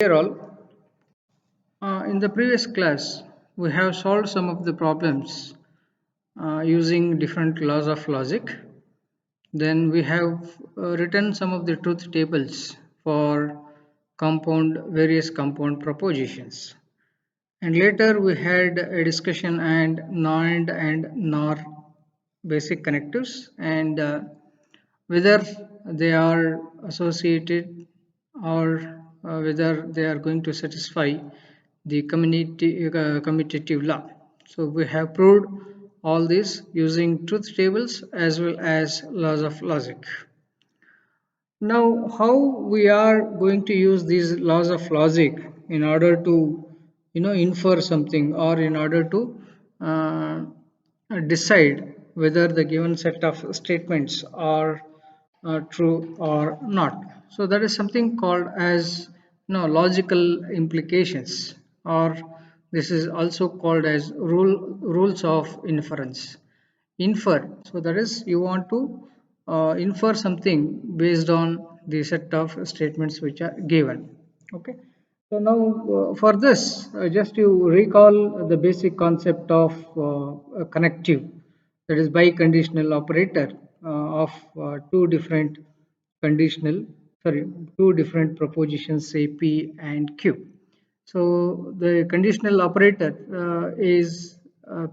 Here all, in the previous class, we have solved some of the problems using different laws of logic. Then we have written some of the truth tables for various compound propositions. And later we had a discussion and NAND and NOR basic connectives and whether they are associated or whether they are going to satisfy the commutative law. So we have proved all this using truth tables as well as laws of logic. Now, how we are going to use these laws of logic in order to, infer something or in order to uh, decide whether the given set of statements are true or not. So that is something called as logical implications, or this is also called as rules of inference. Infer. So that is you want to infer something based on the set of statements which are given. Okay. So now for this, just you recall the basic concept of a connective, that is biconditional operator of two different conditional, sorry, two different propositions, say P and Q. So the conditional operator is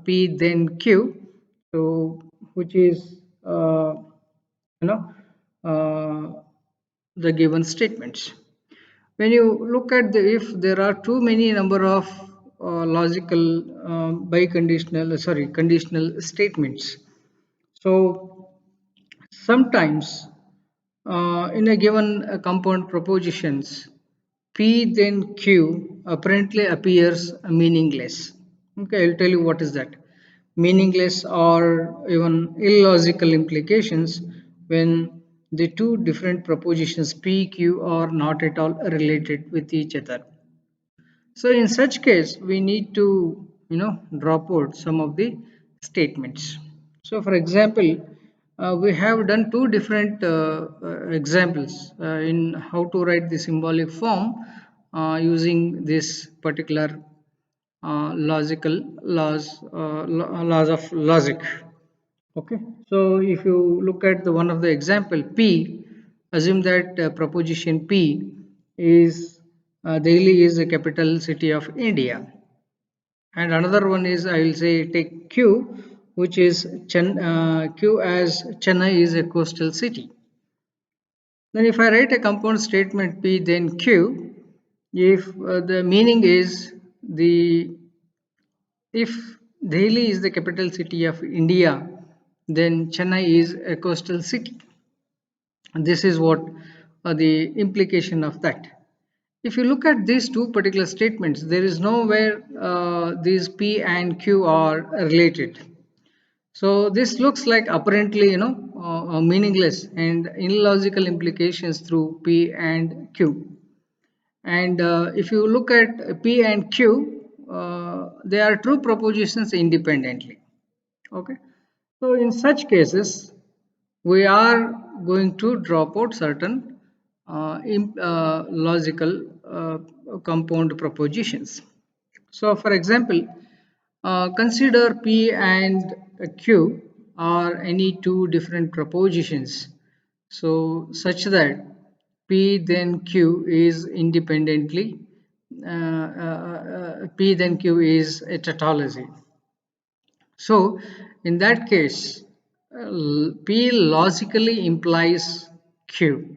P then Q, so which is you know the given statements. When you look at the if there are too many number of logical conditional statements, so sometimes in a given compound propositions, P then Q apparently appears meaningless. Okay, I'll tell you what is that. Meaningless or even illogical implications when the two different propositions P, Q are not at all related with each other. So in such case, we need to, drop out some of the statements. So for example, we have done two different examples in how to write the symbolic form using this particular logical laws of logic. Okay, so if you look at the one of the example P, assume that proposition P is Delhi is the capital city of India, and another one is I will say take Q, which is Q as Chennai is a coastal city. Then if I write a compound statement P then Q, if the meaning is the if Delhi is the capital city of India, then Chennai is a coastal city. And this is what the implication of that. If you look at these two particular statements, there is nowhere these P and Q are related. So this looks like apparently, meaningless and illogical implications through P and Q. And if you look at P and Q, they are true propositions independently. Okay. So in such cases, we are going to drop out certain logical compound propositions. So for example, consider P and Q are any two different propositions. So such that P then Q is independently P then Q is a tautology. So in that case, P logically implies Q.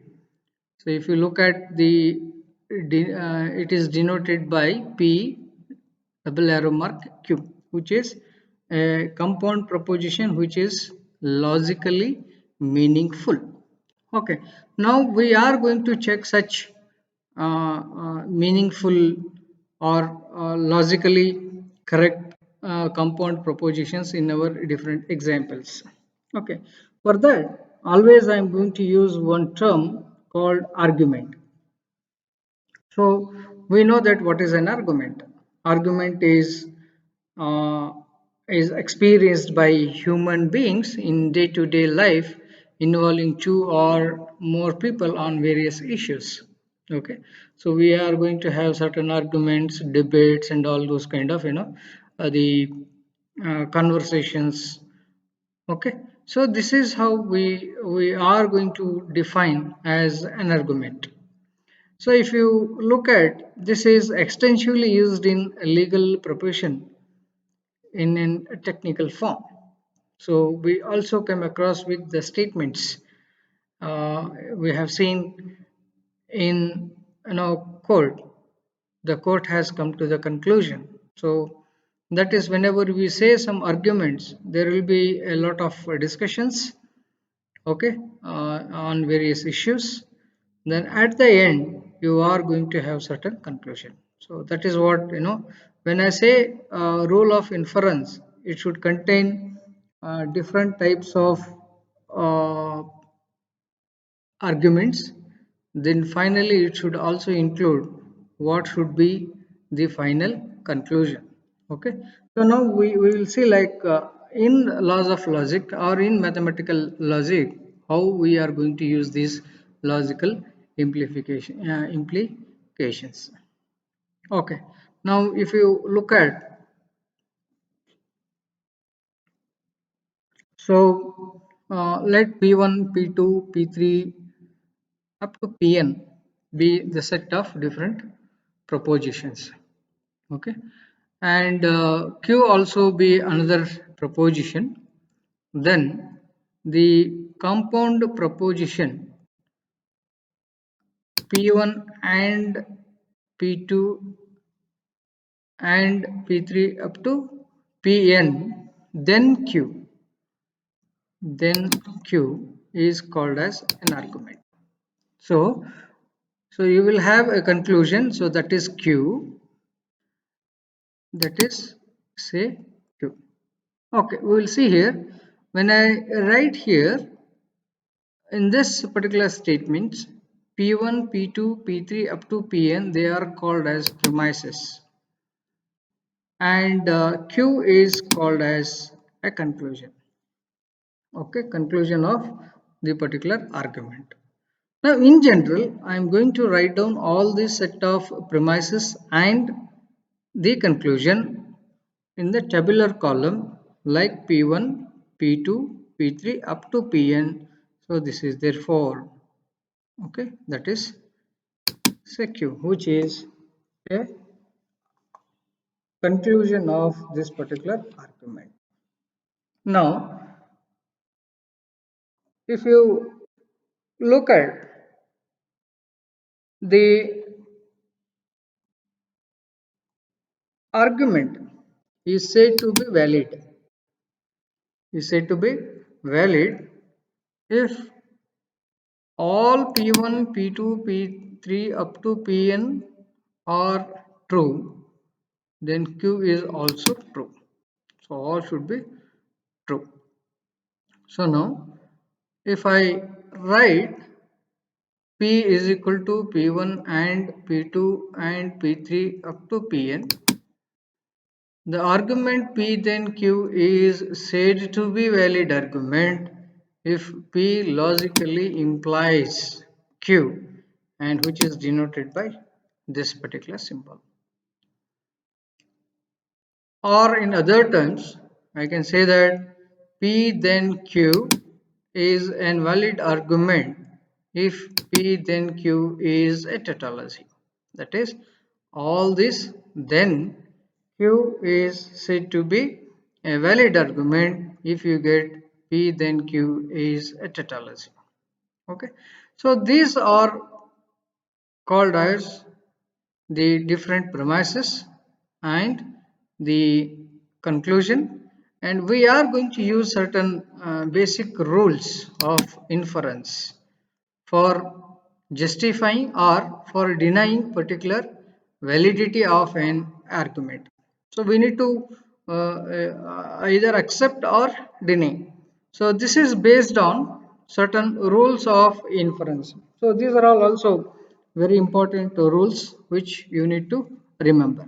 So if you look at it is denoted by P double arrow mark Q, which is a compound proposition which is logically meaningful. Okay, now we are going to check such meaningful or logically correct compound propositions in our different examples. Okay, for that, always I am going to use one term called argument. So we know that what is an argument. Argument uh, is experienced by human beings in day-to-day life involving two or more people on various issues. Okay, so we are going to have certain arguments, debates, and all those kind of the conversations. Okay, so this is how we are going to define as an argument. So if you look at this is extensively used in a legal profession in a technical form. So we also come across with the statements we have seen in court. The court has come to the conclusion. So that is whenever we say some arguments, there will be a lot of discussions, okay, on various issues. Then at the end, you are going to have certain conclusion. So that is what when I say rule of inference, it should contain different types of uh, arguments. Then finally it should also include what should be the final conclusion. Okay, so now we will see like in laws of logic or in mathematical logic how we are going to use these logical implications. Okay, now if you look at, so let p1 p2 p3 up to Pn be the set of different propositions. Okay, and Q also be another proposition. Then the compound proposition P1 and P2 and P3 up to Pn, then Q. Then Q is called as an argument. So, so you will have a conclusion. So that is Q. That is say Q. Okay, we will see here. When I write here in this particular statement, P1, P2, P3 up to Pn, they are called as premises, and Q is called as a conclusion. Okay, conclusion of the particular argument. Now, in general, I am going to write down all this set of premises and the conclusion in the tabular column like P1, P2, P3 up to Pn. So this is therefore, okay, that is SQ, which is a conclusion of this particular argument. Now, if you look at the argument is said to be valid, is said to be valid if all P1, P2, P3 up to Pn are true, then Q is also true. So all should be true. So now if I write P is equal to P1 and P2 and P3 up to Pn, the argument P then Q is said to be valid argument if P logically implies Q, and which is denoted by this particular symbol. Or in other terms, I can say that P then Q is an valid argument if P then Q is a tautology. That is, all this then Q is said to be a valid argument if you get P then Q is a tautology. Okay, so these are called as the different premises and the conclusion, and we are going to use certain basic rules of inference for justifying or for denying particular validity of an argument. So we need to either accept or deny. So this is based on certain rules of inference. So these are all also very important rules which you need to remember.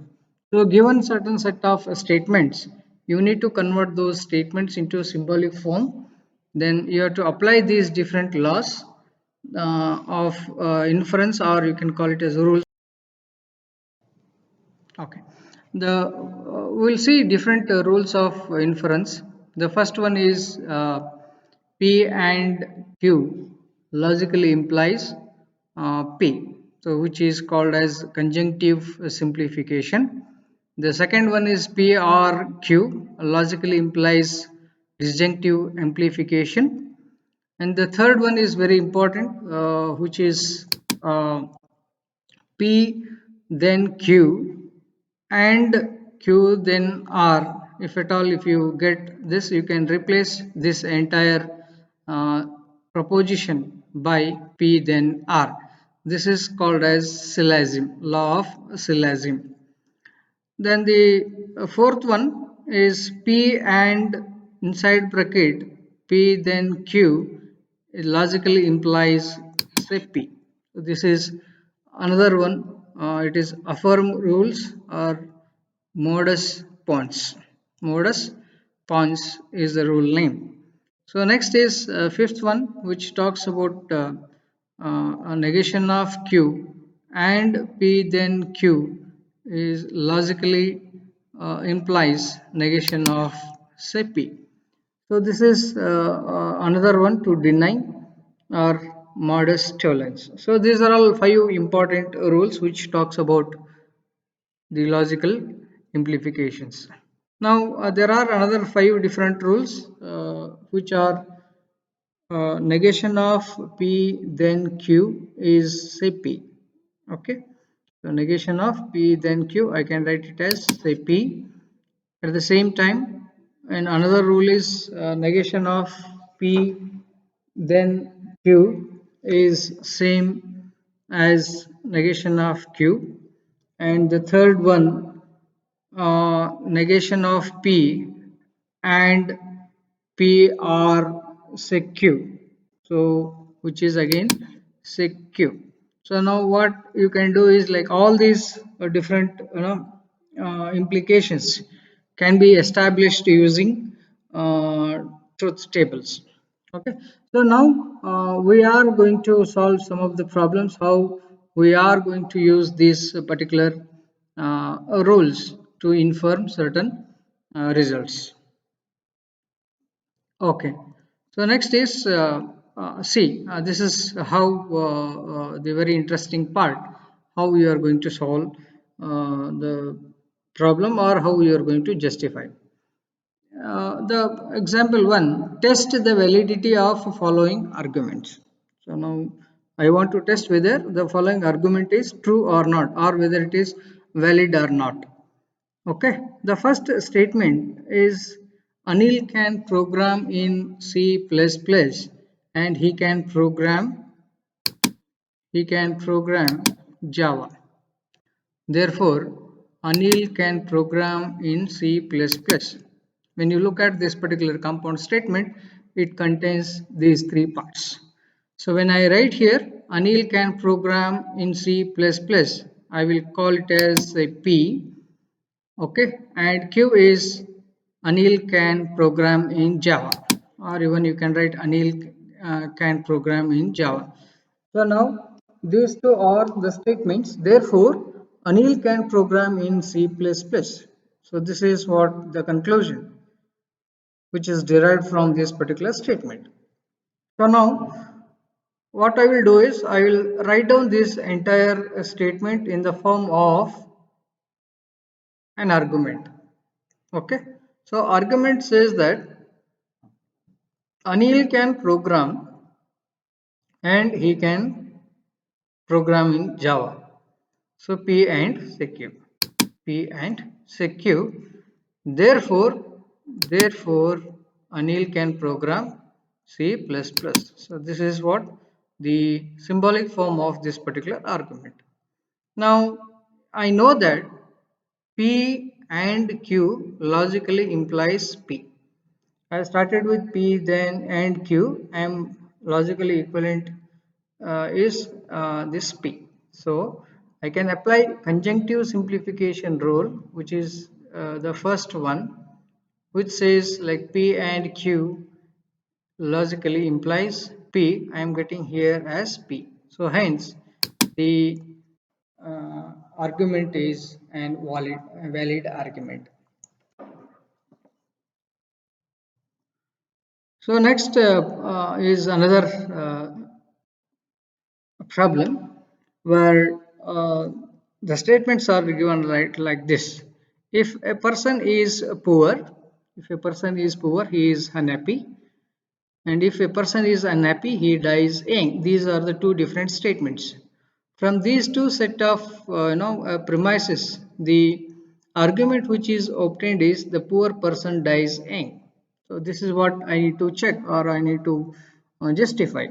So given certain set of statements, you need to convert those statements into symbolic form. Then you have to apply these different laws. of inference, or you can call it as rules. Okay, the we'll see different rules of inference. The first one is P and Q logically implies P, so which is called as conjunctive simplification. The second one is P or Q logically implies disjunctive amplification, and the third one is very important, which is uh, P then Q and Q then R. If at all, if you get this, you can replace this entire uh, proposition by P then R. This is called as syllogism, law of syllogism. Then the fourth one is P and inside bracket P then Q, it logically implies say P. So this is another one. It is affirm rules or modus ponens. Modus ponens is the rule name. So next is fifth one, which talks about a negation of Q and P then Q is logically implies negation of say P. So this is another one to deny or modus tollens. So these are all five important rules which talks about the logical implications. Now there are another five different rules which are negation of P then Q is say P. Okay, so negation of P then Q, I can write it as say P. At the same time, and another rule is negation of P then Q is same as negation of Q, and the third one, negation of P and P are sec Q, so which is again sec Q. So now what you can do is like all these different implications can be established using truth tables. Okay, so now we are going to solve some of the problems how we are going to use these particular rules to infer certain results. Okay, so next is see, this is how the very interesting part, how you are going to solve the problem or how you are going to justify. The example one, test the validity of following arguments. So now I want to test whether the following argument is true or not, or whether it is valid or not. Okay, the first statement is Anil can program in C++ and he can program Java. Therefore, Anil can program in C++. When you look at this particular compound statement, it contains these three parts. So when I write here, Anil can program in C++, I will call it as a P. Okay, and Q is Anil can program in Java, or even you can write Anil can program in Java. So now these two are the statements. Therefore, Anil can program in C++. So this is what the conclusion which is derived from this particular statement. So now what I will do is I will write down this entire statement in the form of an argument. Okay, so argument says that Anil can program and he can program in Java. So P and secure. P and secure. Therefore, Anil can program C++. So this is what the symbolic form of this particular argument. Now I know that P and Q logically implies P. I started with P then and Q. I am logically equivalent is this P. So I can apply conjunctive simplification rule, which is the first one, which says like P and Q logically implies P, I am getting here as P. So hence the argument is an valid argument. So next is another problem where the statements are given right like this. If a person is poor, if a person is poor, he is unhappy, and if a person is unhappy, he dies young. These are the two different statements. From these two set of premises, the argument which is obtained is the poor person dies young. So this is what I need to check or I need to justify.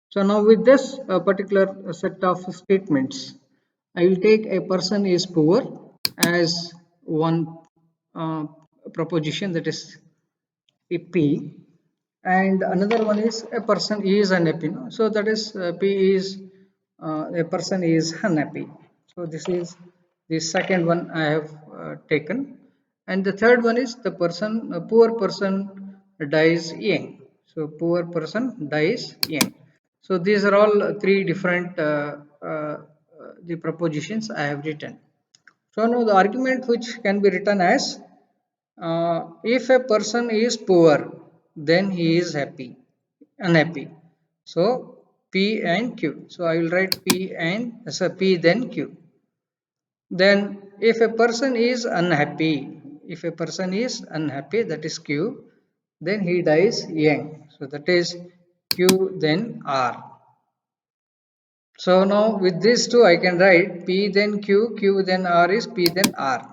So now with this particular set of statements, I will take a person is poor as one uh, proposition, that is P, and another one is a person is unhappy. No? So that is P is a person is unhappy. So this is the second one I have taken, and the third one is the person, a poor person dies young. So poor person dies young. So these are all three different the propositions I have written. So now the argument which can be written as if a person is poor, then he is unhappy. So P and Q. So I will write P and so P then Q. Then if a person is unhappy, if a person is unhappy, that is Q, then he dies young. So that is Q then R. So now with these two I can write P then Q, Q then R is P then R.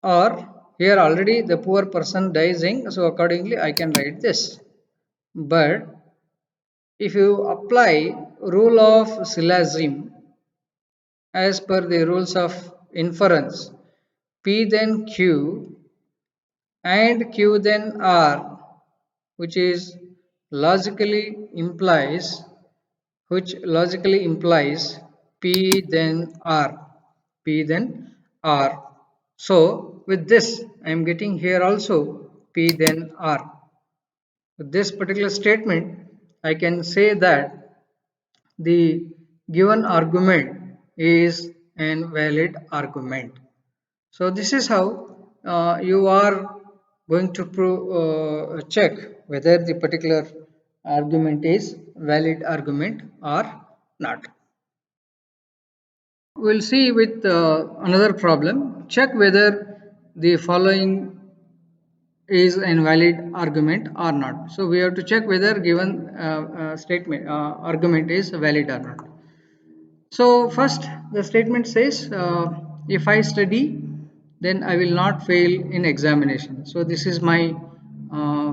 Or here already the poor person dies young, so accordingly I can write this. But if you apply rule of syllogism as per the rules of inference, P then Q and Q then R, which is logically implies P then R, P then R. So with this I am getting here also P then R. With this particular statement I can say that the given argument is an valid argument. So this is how you are going to check whether the particular argument is valid argument or not. We'll see with another problem. Check whether the following is an valid argument or not. So we have to check whether given statement argument is valid or not. So first the statement says if I study then I will not fail in examination. So this is my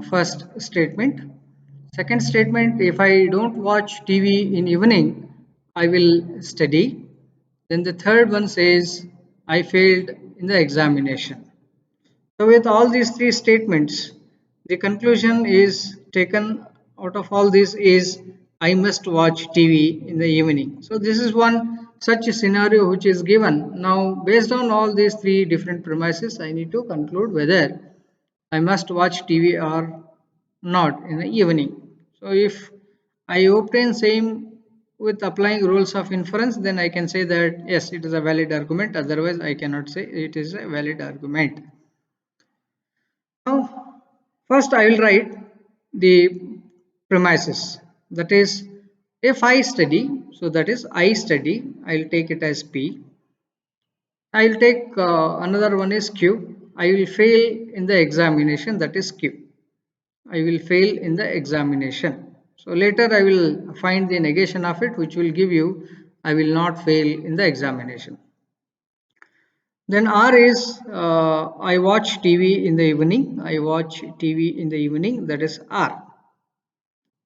first statement. Second statement, if I don't watch TV in evening I will study. Then the third one says I failed in the examination. So with all these three statements, the conclusion is taken out of all this is I must watch TV in the evening. So this is one such a scenario which is given. Now based on all these three different premises, I need to conclude whether I must watch TV or not in the evening. So if I obtain same with applying rules of inference, then I can say that yes, it is a valid argument. Otherwise, I cannot say it is a valid argument. Now, first I will write the premises. That is, if I study, so that is I study, I will take it as P. I will take another one is Q. I will fail in the examination, that is Q. I will fail in the examination. So later I will find the negation of it, which will give you I will not fail in the examination. Then R is I watch TV in the evening. I watch TV in the evening. That is R.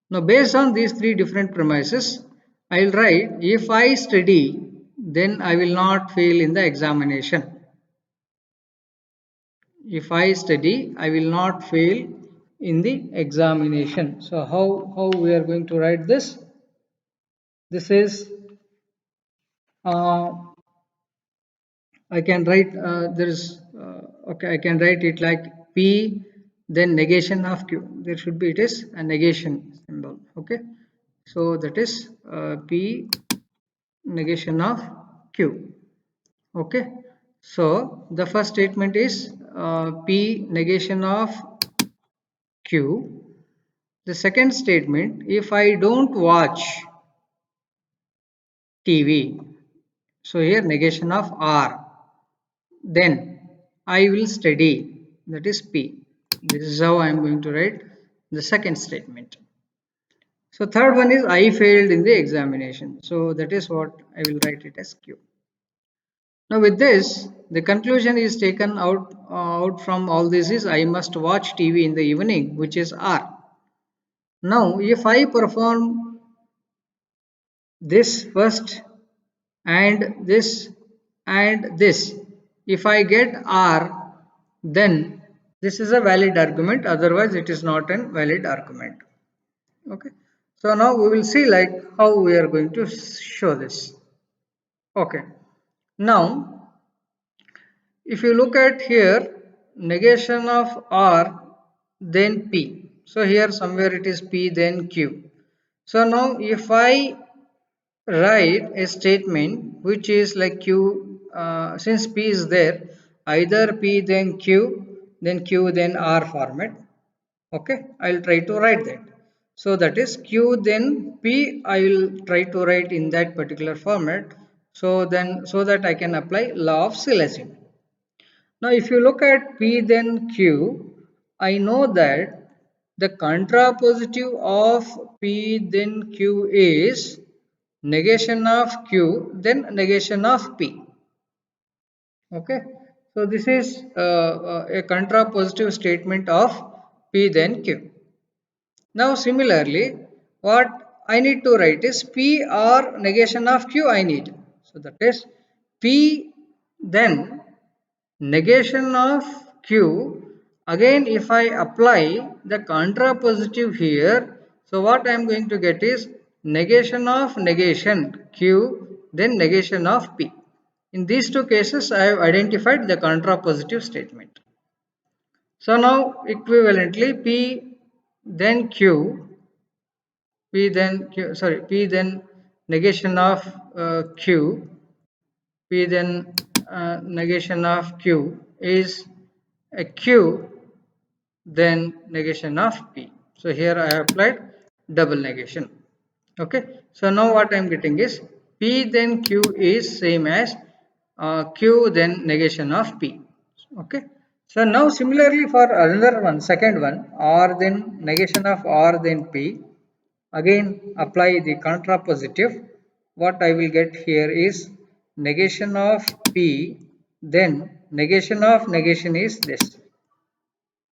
Now, based on these three different premises, I will write if I study, then I will not fail in the examination. If I study, I will not fail in the examination. So, how we are going to write this? This is uh, I can write there is okay, I can write it like P then negation of q. There should be, it is a negation symbol. Okay, so that is p negation of q. Okay, so the first statement is p negation of q. The second statement, if I don't watch TV, so here negation of r, then I will study, that is p. This is how I am going to write the second statement. So third one is I failed in the examination. So that is what I will write it as q. Now with this, the conclusion is taken out from all this is I must watch TV in the evening, which is R. Now if I perform this first and this and this, if I get R, then this is a valid argument, otherwise it is not a valid argument. Okay, so now we will see like how we are going to show this. Okay, now if you look at here, negation of r then p, so here somewhere it is p then q. So now if I write a statement which is like q, since p is there, either p then q then r format. Okay, I'll try to write that. So that is q then p, I will try to write in that particular format, so then so that I can apply law of syllogism. Now if you look at p then q, I know that the contrapositive of p then q is negation of q then negation of p. Okay, so this is a contrapositive statement of p then q. Now similarly, what I need to write is P or negation of Q I need. So that is P then negation of Q. Again if I apply the contrapositive here, so what I am going to get is negation of negation Q then negation of P. In these two cases I have identified the contrapositive statement. So now equivalently P then Q, P then Q, sorry, P then negation of Q, P then negation of Q is a Q then negation of P. So here I have applied double negation. Okay, so now what I am getting is P then Q is same as Q then negation of P. Okay, so now similarly for another one, second one, R then negation of R then P. Again apply the contrapositive. What I will get here is negation of P, then negation of negation is this.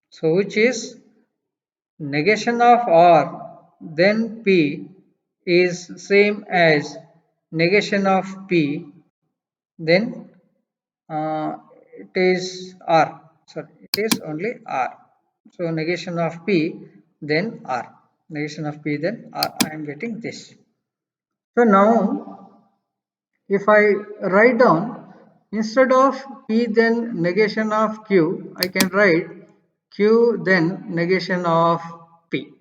So which is negation of R then P is same as negation of P then it is R. Sorry, it is only R. So negation of P then R. Negation of P then R. I am getting this. So now if I write down instead of P then negation of Q, I can write Q then negation of P.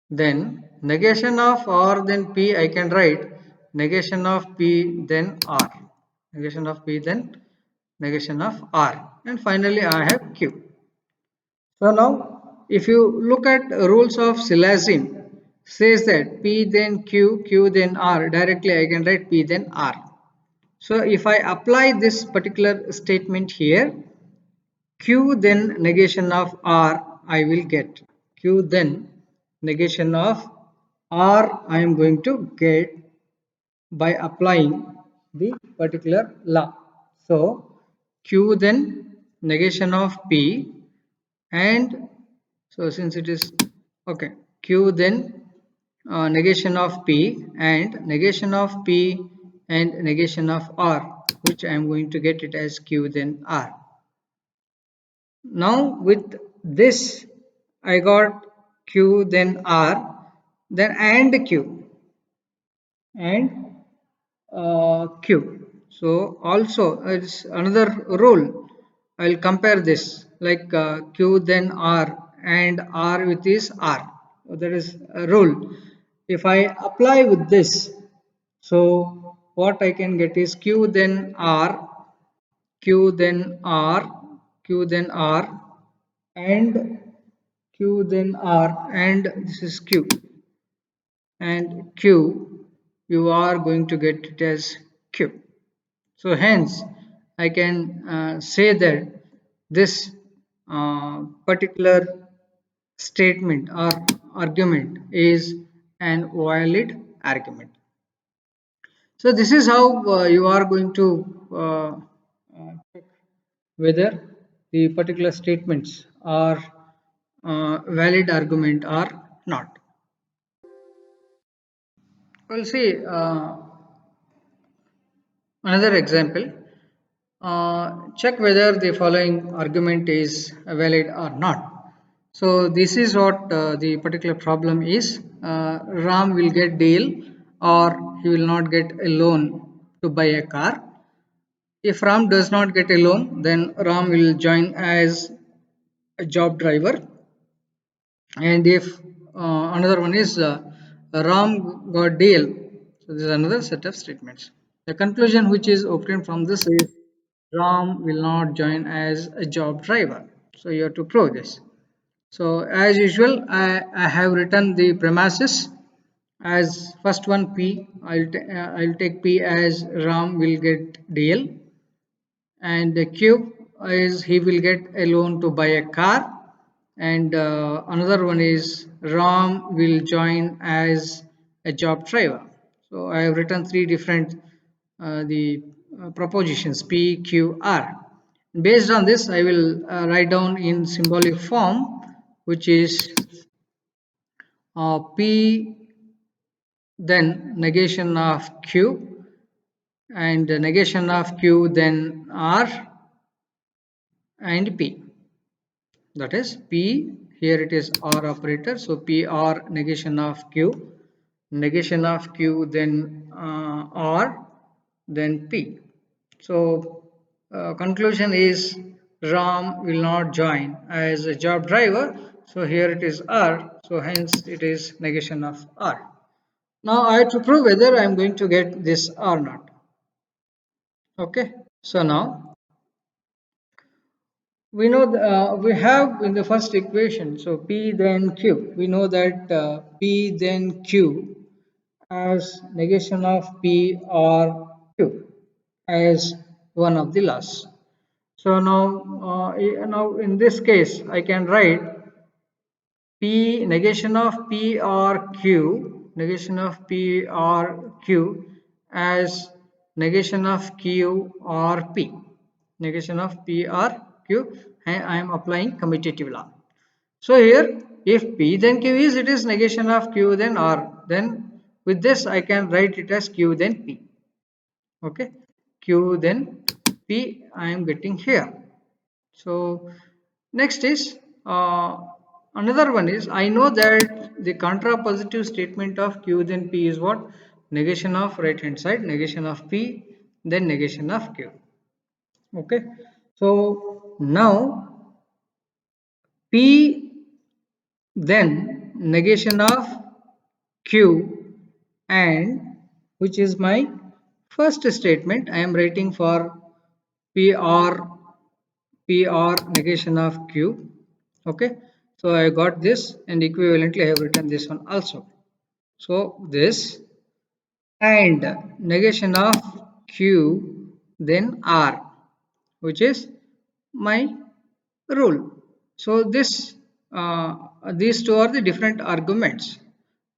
Then negation of R then P, I can write negation of P then R. Negation of P then negation of R. And finally I have Q. So now if you look at rules of syllogism, says that P then Q, Q then R, directly I can write P then R. So if I apply this particular statement here, Q then negation of R I will get. Q then negation of R I am going to get by applying the particular law. So Q then negation of P, and so since it is okay, Q then negation of P and negation of P and negation of R, which I am going to get it as Q then R. Now with this I got Q then R, then and Q and Q. So also it's another rule. I will compare this. like Q then R and R with is R. So that is a rule. If I apply with this, so what I can get is Q then R, Q then R, Q then R, and Q then R, and this is Q and Q. You are going to get it as Q. So hence, I can say that this particular statement or argument is an valid argument. So this is how you are going to check whether the particular statements are valid argument or not. We'll see another example. Check whether the following argument is valid or not. So this is what the particular problem is. Ram will get deal or he will not get a loan to buy a car. If Ram does not get a loan, then Ram will join as a job driver. And if another one is Ram got deal, so this is another set of statements. The conclusion which is obtained from this is Ram will not join as a job driver. So you have to prove this. So as usual, I have written the premises as first one P. I'll take P as Ram will get deal, and the Q is he will get a loan to buy a car, and another one is Ram will join as a job driver. So I have written three different the propositions P, Q, R. Based on this, I will write down in symbolic form, which is P then negation of Q, and the negation of Q then R and P. That is P, here it is R operator, so P R negation of Q, negation of Q then R, then P. So conclusion is Ram will not join as a job driver, so here it is R, so hence it is negation of R. Now I have to prove whether I am going to get this or not. Okay, so now we know we have in the first equation, so P then Q, we know that P then Q as negation of P or Q as one of the laws. So now in this case I can write P negation of P or Q, negation of P or Q as negation of Q or P, negation of P or Q, and I am applying commutative law. So here if P then Q is, it is negation of Q then R, then with this I can write it as Q then P. Okay, Q then P I am getting here. So next is another one is I know that the contrapositive statement of Q then P is what? Negation of right hand side, negation of P, then negation of Q. Okay, so now P then negation of Q, and which is my first statement I am writing for PR negation of Q. Okay, so I got this, and equivalently I have written this one also. So this and negation of Q then R, which is my rule. So this these two are the different arguments.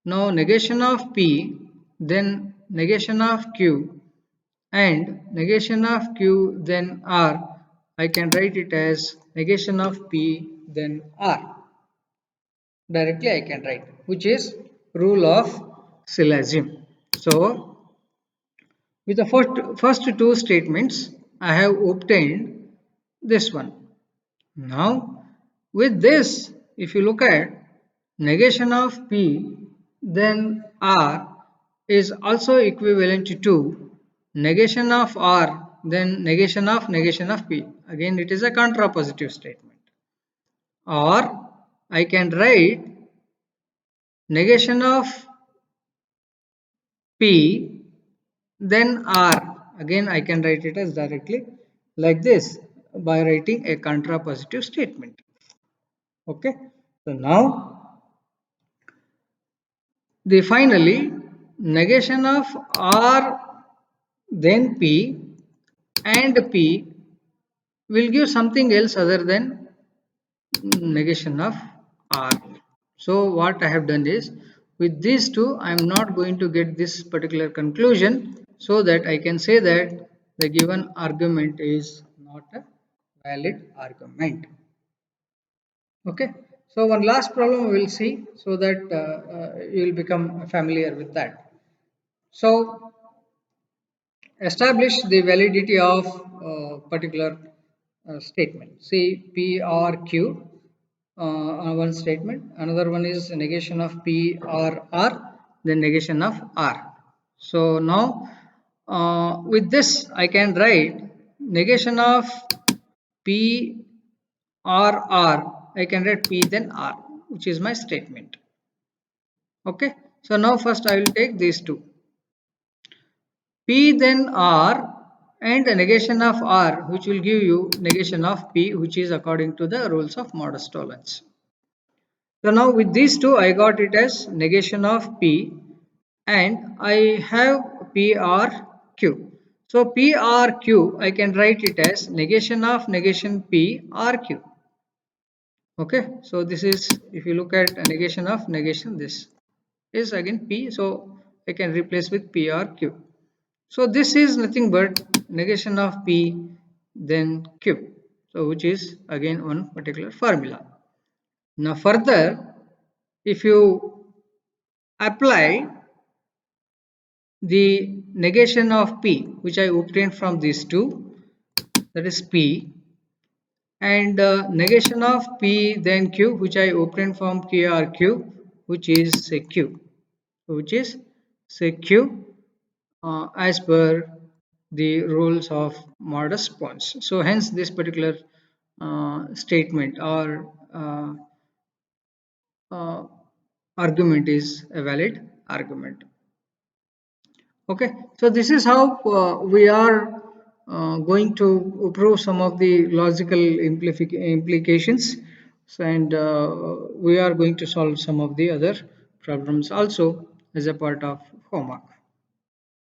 Now negation of P, then negation of Q, and negation of Q then R, I can write it as negation of P then R. Directly I can write, which is rule of syllogism. So with the first two statements, I have obtained this one. Now with this, if you look at negation of P then R is also equivalent to negation of R then negation of P. Again it is a contrapositive statement. or I can write negation of P then R. Again, I can write it as directly like this by writing a contrapositive statement. Okay. So now the finally negation of R then P and P will give something else other than negation of R. So what I have done is with these two I am not going to get this particular conclusion, so that I can say that the given argument is not a valid argument. Okay. So one last problem we will see, so that you will become familiar with that. So establish the validity of particular statement. See P or Q one statement. Another one is negation of P or R, then negation of R. So now with this I can write negation of P or R. I can write P then R, which is my statement. Okay. So now first I will take these two. P then R and a negation of R, which will give you negation of P, which is according to the rules of modus tollens. So now with these two I got it as negation of P, and I have P R Q. So P R Q I can write it as negation of negation P R Q. Okay, so this is, if you look at a negation of negation, this is again P, so I can replace with P R Q. So this is nothing but negation of P then Q, so which is again one particular formula. Now further, if you apply the negation of P which I obtained from these two, that is P, and negation of P then Q which I obtained from QRQ, which is say Q, which is say Q as per the rules of modus ponens. So hence this particular statement or uh, argument is a valid argument. Okay, so this is how we are going to prove some of the logical implications, and we are going to solve some of the other problems also as a part of homework.